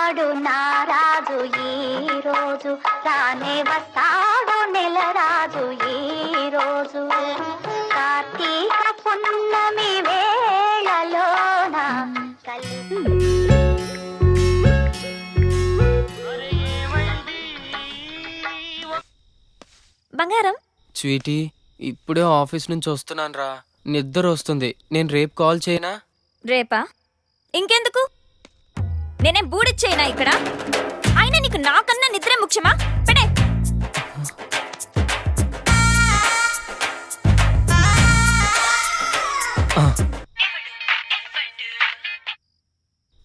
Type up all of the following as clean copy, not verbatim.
వస్తాడు నారాజు ఈ రోజు, రానే వస్తాడు నెల రాజు ఈ రోజు. కార్తీక పున్నమి వేళలోన బంగారం. స్వీటీ, ఇప్పుడే ఆఫీస్ నుంచి వస్తున్నాను రా, నిద్ర వస్తుంది. నేను రేపు కాల్ చేయనా? రేపా? ఇంకెందుకు? నేనేం బూడిచ్చేయనా ఇక్కడ? అయినా నీకు నాకన్నా నిద్రే ముఖ్యమా? పెడే.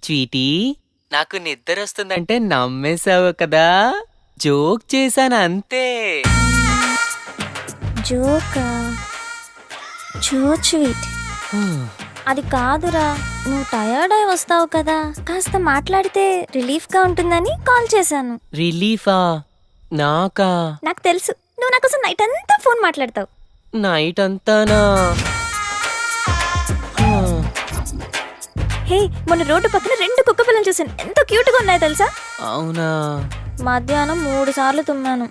స్వీటీ, నాకు నిద్ర వస్తుందంటే నమ్మేశావు కదా, జోక్ చేశాను అంతే. జోకా? చో స్వీట్. అది కాదురా, నువ్వు టయర్డ్ అయి వస్తావు కదా, కాస్త మాట్లాడితే రిలీఫ్ గా ఉంటుందని కాల్ చేశాను. రిలీఫా? నాకా? నాకు తెలుసు, నువ్వు నా కోసం నైట్ అంతా ఫోన్ మాట్లాడతావు. నైట్ అంతానా? హే, మొన్న రోడ్డు పక్కన 2 కుక్క పిల్లలు చూసాను, ఎంత క్యూట్ గా ఉన్నాయో తెలుసా? అవునా? మధ్యాహ్నం 3 సార్లు తుమ్మాను.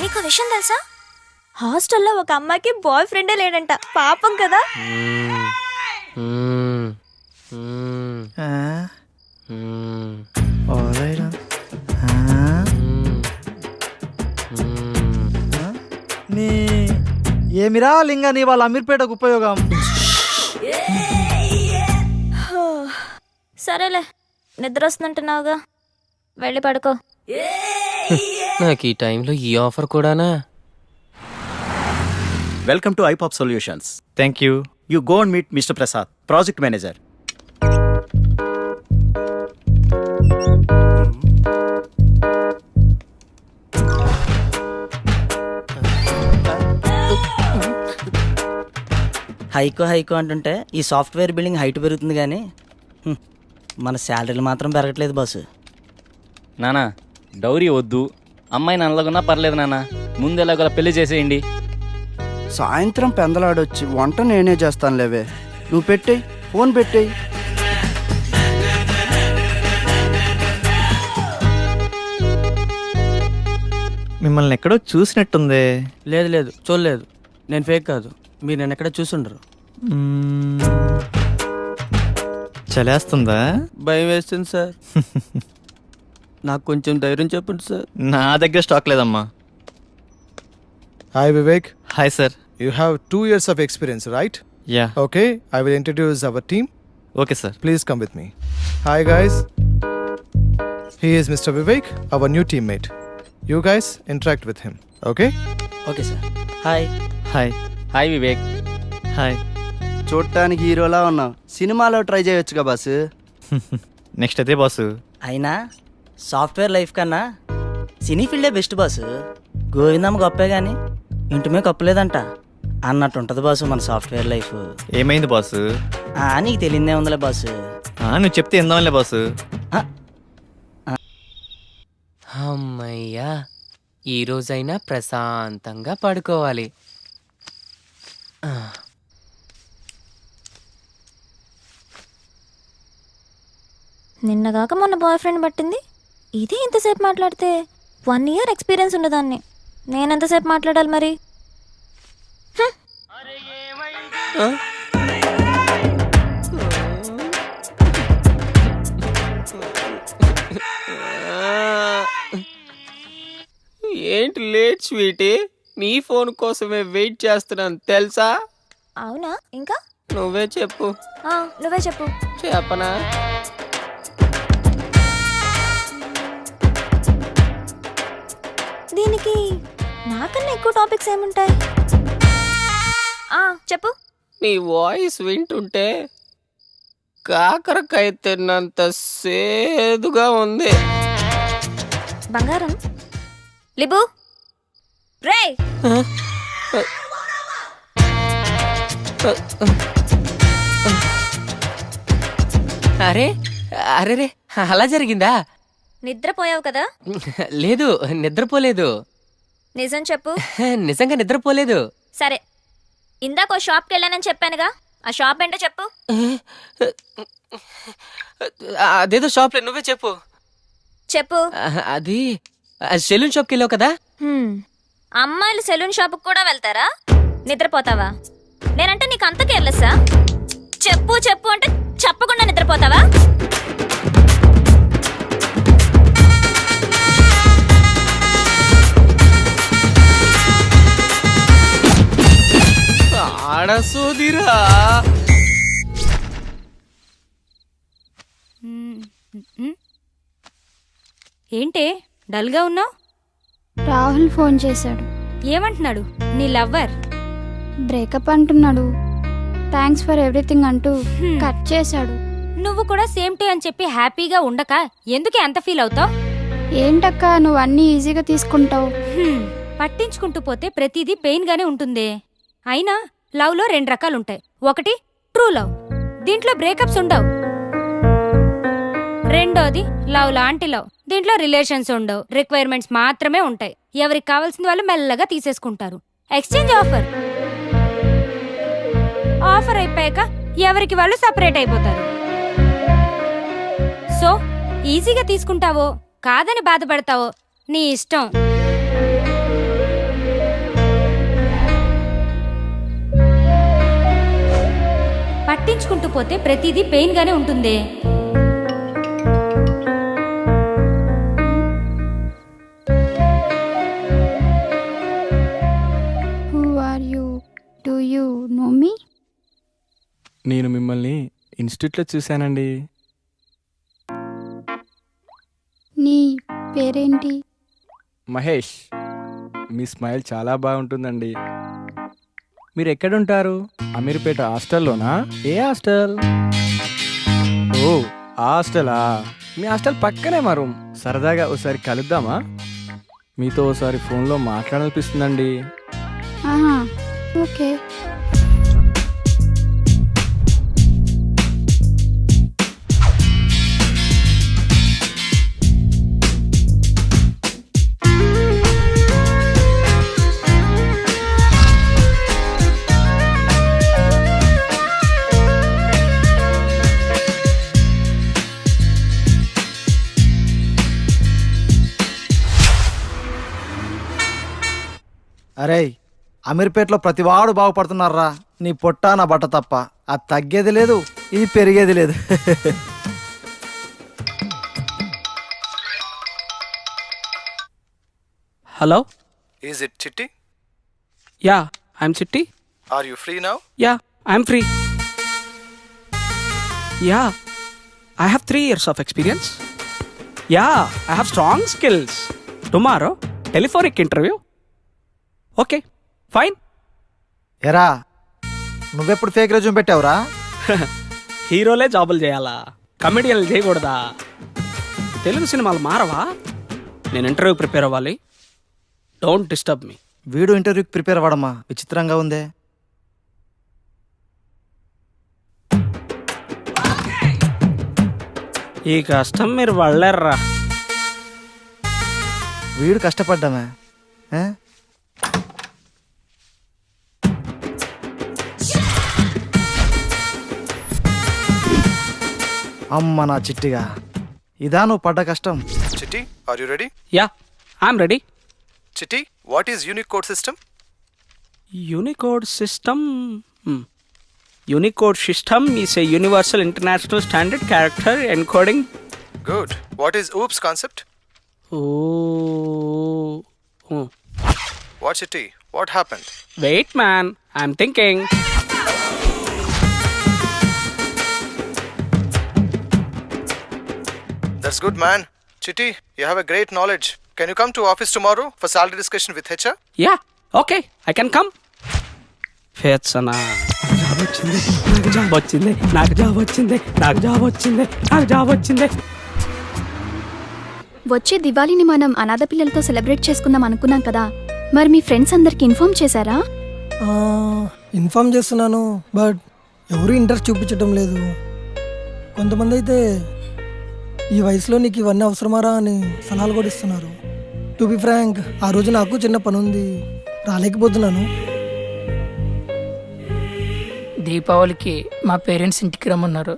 నీకు విషయం తెలుసా? హాస్టల్లో ఒక అమ్మాయికి బాయ్ ఫ్రెండే లేడంట. పాపం కదా. ఏమిరా లింగా నీ వాళ్ళ అమీర్పేటకు ఉపయోగం? సరేలే, నిద్ర వస్తుందంటున్నావుగా, వెళ్ళి పడుకో. నాకు ఈ టైంలో ఈ ఆఫర్ కూడానా? Welcome to iPop Solutions. Thank you. You go and meet Mr. Prasad, Project Manager. హైకో అంటుంటే ఈ సాఫ్ట్వేర్ బిల్డింగ్ హైట్ పెరుగుతుంది కానీ మన శాలరీలు మాత్రం పెరగట్లేదు బాసు. నానా, డౌరీ వద్దు, అమ్మాయి నల్లగున్నా పర్లేదు నాన్న, ముందు ఎలాగోలా పెళ్లి చేసేయండి. సాయంత్రం పెందలాడొచ్చి వంట నేనే చేస్తాను లేవే, నువ్వు పెట్టేయి, ఫోన్ పెట్టేయి. మిమ్మల్ని ఎక్కడో చూసినట్టుంది. లేదు లేదు, చూడలేదు. నేను ఫేక్ కాదు, మీరు నేను ఎక్కడ చూసుండరు. చలేస్తుందా? భయం వేస్తుంది సార్. నాకు కొంచెం ధైర్యం చెప్పండి సార్. నా దగ్గర స్టాక్ లేదమ్మా. Hi Vivek, hi sir. you have 2 years of experience, right? Yeah. Okay, I will introduce our team. Okay sir. Please come with me. Hi guys, he is Mr. Vivek, our new teammate. You guys interact with him, okay? Okay sir. Hi. Hi. Hi Vivek. Hi. చూడటానికి హీరోలా ఉన్నావు, సినిమాలో try చేయొచ్చుగా boss. Next అదే boss. అయినా software life కన్నా సినీ ఫీల్డే best boss. Govindamma గొప్పే కానీ ఇంటిమే గొప్పలేదంట అన్నట్టు ఉంటుంది బాసు మన సాఫ్ట్వేర్ లైఫ్. ఏమైంది బాసు? నీకు తెలియదే ఉందిలే బాసు. నువ్వు చెప్తే ఎందాంలే బాసు. అమ్మయ్యా, ఈ రోజైనా ప్రశాంతంగా పడుకోవాలి. నిన్నగాక మొన్న బాయ్ ఫ్రెండ్ పట్టింది, ఇది ఇంతసేపు మాట్లాడితే 1 year ఎక్స్పీరియన్స్ ఉన్నదాన్ని. నేనెంతసేపు మాట్లాడాలి మరి? ఏంటి లేట్ స్వీటీ? నీ ఫోన్ కోసమే వెయిట్ చేస్తున్నాను తెలుసా? అవునా? ఇంకా నువ్వే చెప్పు. నువ్వే చెప్పు. చెప్పనా? దీనికి నాకన్నా ఎక్కువ టాపిక్స్ ఏముంటాయి? చెప్పు. నీ వాయిస్ వింటుంటే కాకరకాయ తిన్నంత సేదుగా ఉంది. బంగారం. లిబు రే. అరే అరే రే, అలా జరిగిందా? నిద్రపోయావు కదా? లేదు, నిద్రపోలేదు. నిజం చెప్పు. నిజంగా నిద్రపోలేదు. సరే, ఇందాక షాప్కి వెళ్ళానని చెప్పానుగా, ఆ షాప్ ఏంటో చెప్పు. అదేదో షాప్లో, నువ్వే చెప్పు. చెప్పు. అది సెలూన్ షాప్కి వెళ్ళావు కదా. అమ్మాయిలు సెలూన్ షాప్కి కూడా వెళ్తారా? నిద్రపోతావా? నేనంటే నీకు అంత కేర్లెస్సా? చెప్పు చెప్పు అంటే చెప్పకుండా నిద్రపోతావా? ఆడసోదిరా. ఏంటే డల్గా ఉన్నావు? రాహుల్ ఫోన్ చేశాడు. ఏమంటున్నాడు నీ లవ్వర్? బ్రేకప్ అంటున్నాడు. థ్యాంక్స్ ఫర్ ఎవ్రీథింగ్ అంటూ కట్ చేశాడు. నువ్వు కూడా సేమ్ టు అని చెప్పి హ్యాపీగా ఉండక ఎందుకే అంత ఫీల్ అవుతావు? ఏంటక్క నువ్వు అన్నీ ఈజీగా తీసుకుంటావు. పట్టించుకుంటూ పోతే ప్రతిదీ పెయిన్ గానే ఉంటుంది. అయినా లవ్ లో 2 రకాలుంటాయి. ఒకటి ట్రూ లవ్, దీంట్లో బ్రేకప్స్ ఉండవు. రెండోది లవ్ లాంటి లవ్, దీంట్లో రిలేషన్స్ ఉండవు, రిక్వైర్మెంట్స్ మాత్రమే ఉంటాయి. ఎవరికి కావాల్సిన వాళ్ళు మెల్లగా తీసేసుకుంటారు. Exchange offer. ఆఫర్ అయిపోయాక ఎవరికి వాళ్ళు సపరేట్ అయిపోతారు. సో ఈజీగా తీసుకుంటావో కాదని బాధపడతావో నీ ఇష్టం. పట్టించుకుంటూ పోతే ప్రతిదీ పెయిన్ గానే ఉంటుంది. Who are you? Do you know me? నేను మిమ్మల్ని ఇన్స్టిట్యూట్లో చూశానండి. నీ పేరేంటి? మహేష్. మీ స్మైల్ చాలా బాగుంటుందండి. మీరు ఎక్కడుంటారు? అమీర్పేట హాస్టల్లోనా? ఏ హాస్టల్? ఓ ఆ హాస్టలా? మీ హాస్టల్ పక్కనే మా రూమ్. సరదాగా ఒకసారి కలుద్దామా? మీతో ఒకసారి ఫోన్లో మాట్లాడాలనిపిస్తుందండి. ఆహా, ఓకే. అరే అమీర్పేటలో ప్రతివాడు బాగుపడుతున్నారా. నీ పొట్ట నా బట్ట తప్ప. అది తగ్గేది లేదు, ఇది పెరిగేది లేదు. Hello? Is it Chitti? Yeah, I'm Chitti. Are you free now? Yeah, I'm free. Yeah, I have 3 years of experience. Yeah, I have strong skills. Tomorrow, telephonic interview. Okay, fine. ఎరా నువ్వెప్పుడు ఫేక్ రెజ్యూమ్ పెట్టావురా? హీరోలే జాబులు చేయాలా, కమెడియన్లు చేయకూడదా? తెలుగు సినిమాలు మారవా? నేను interview prepare అవ్వాలి. Don't disturb me. వీడు ఇంటర్వ్యూకి ప్రిపేర్ అవ్వడమా? విచిత్రంగా ఉందే. ఈ కష్టం మీరు వాళ్ళర్రా. వీడు కష్టపడ్డామే. అమ్మ నా చిట్టిగా, ఇదా నువ్వు పడ్డ కష్టం. Chitti, are you ready? Yeah, I'm ready. Chitti, what is Unicode system? Unicode system. Unicode system is a universal international standard character encoding. Good. What is OOPS concept? Oh. What Chitti? What happened? Wait, man. I'm thinking. That's good, man. Chitti, you have a great knowledge. Can you come to office tomorrow for salary discussion with HR? Yeah, okay. I can come. Fetsana. నాకు job వచ్చింది. వచ్చే దివాళీని మనం అనాథ పిల్లలతో celebrate చేసుకుందాం అనుకున్నాం కదా. మరి మీ ఫ్రెండ్స్ అందరికి ఇన్ఫార్మ్ చేశారా? ఇన్ఫార్మ్ చేస్తున్నాను, బట్ ఎవరు ఇంట్రెస్ట్ చూపించడం లేదు. కొంతమంది అయితే ఈ వయసులో నీకు ఇవన్నీ అవసరమారా అని సలహాలు కూడా ఇస్తున్నారు. టు బి ఫ్రాంక్, ఆ రోజు నాకు చిన్న పని ఉంది, రాలేకపోతున్నాను. దీపావళికి మా పేరెంట్స్ ఇంటికి రమ్మన్నారు,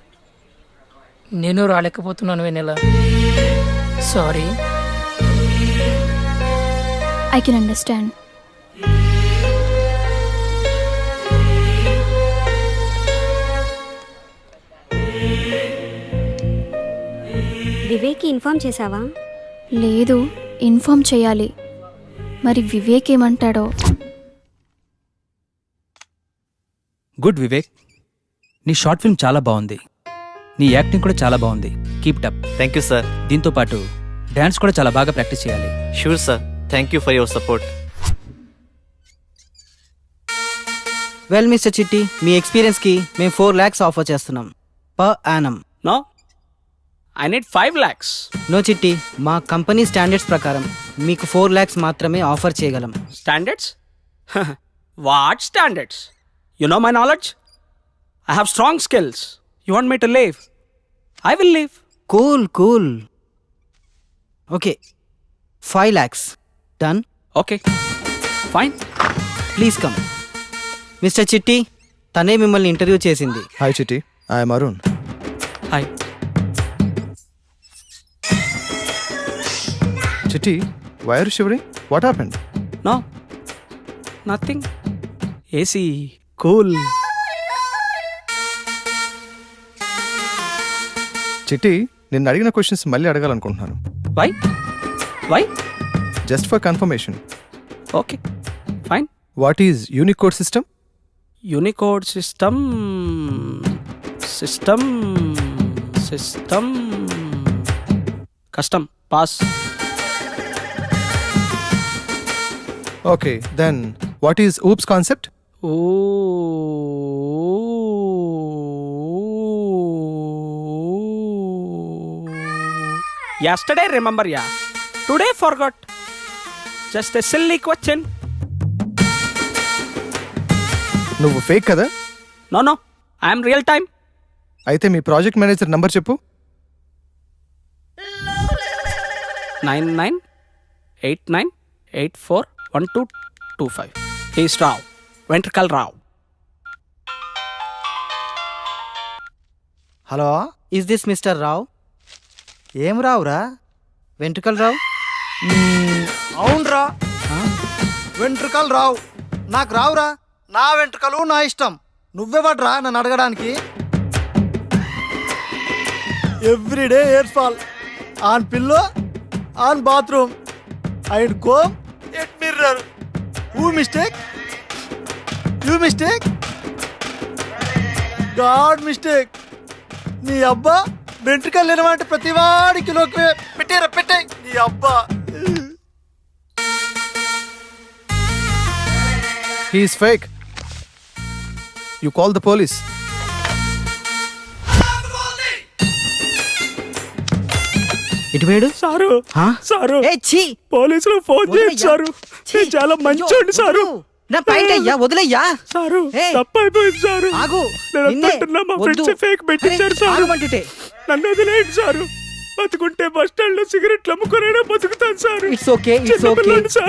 నేను రాలేకపోతున్నాను. Vennela sorry. I can understand. Vivek inform చేసావా? లేదు, ఇన్ఫార్మ్ చేయాలి. మరి వివేక్ ఏమంటాడో. గుడ్ వివేక్, నీ షార్ట్ ఫిల్మ్ చాలా బాగుంది. నీ యాక్టింగ్ కూడా చాలా బాగుంది. Keep it up. Thank you sir. దీంతో పాటు డాన్స్ కూడా చాలా బాగా ప్రాక్టీస్ చేయాలి. Sure sir. Thank you for your support. Well mister Chitti, మీ ఎక్స్పీరియన్స్కి మేము 4 lakhs ఆఫర్ చేస్తున్నాం per no, I need 5 lakhs. No Chitti, మా కంపెనీ స్టాండర్డ్స్ ప్రకారం మీకు 4 lakhs మాత్రమే ఆఫర్ చేయగలం. Standards? What standards? You know my knowledge? I have strong skills. You want me to leave? I will leave. Cool. Okay, 5 lakhs. Done. Okay, fine. Please come. Mister చిట్టి, తనే మిమ్మల్ని interview చేసింది. Hi, Chitti. I am Arun. Hi. Chitti, why are you shivering? What happened? No, nothing. AC, cool. చిట్టి, నిన్ను అడిగిన questions మళ్ళీ అడగాలనుకుంటున్నాను. Why? Why? Just for confirmation. Okay, fine. What is Unicode system? Unicode system. Custom. Pass. Okay, then what is OOPS concept? Yesterday remember, yeah. Today forgot. Just a silly question. నువ్వు fake కదా? No, I am real time. అయితే మీ project manager number చెప్పు. 9989841225. He is Rao. Ventricle Rao. Hello, is this mister Rao? ఏం రావురా? Ventricle Rao? అవునరా, వెంట్రుకలు రావు. నాకు రావురా. నా వెంట్రుకలు నా ఇష్టం. నువ్వెవడ్రా నన్ను అడగడానికి? Everyday hair fall, on pillow, on bathroom, and comb at mirror. Who mistake? You mistake, God mistake. నీ అబ్బా వెంట్రుకలు లేనమంటే ప్రతివాడి కిలోకి పెట్టే నీ అబ్బా. He is fake. You call the police. ఇటు వేడు సారు, హా? సారు, ఏ ఛీ, పోలీసులు ఫోన్ వదిలేయ్యా. చేశారు. నేను చాలా మంచోండి సారు. నా పైట అయ్యా, వదిలేయ్యా. సారు, ఏయ్, తప్పైపోయింది సారు. ఆగు. నేను నిన్నే. అనుకుంటున్నా మా వద్దు. ఫ్రెండ్స్ ఫేక్ పెట్టించారు అరే, సారు. ఆగమంటుంటే. నన్ను వదిలేయండి సారు. బతుకుంటే బస్ స్టాండ్ లో సిగరెట్లు అమ్ముకునే బతుకుతాను సారు. ఇట్స్ ఓకే, ఇట్స్ చిన్న ఓకే. పిల్లోడిని సారు.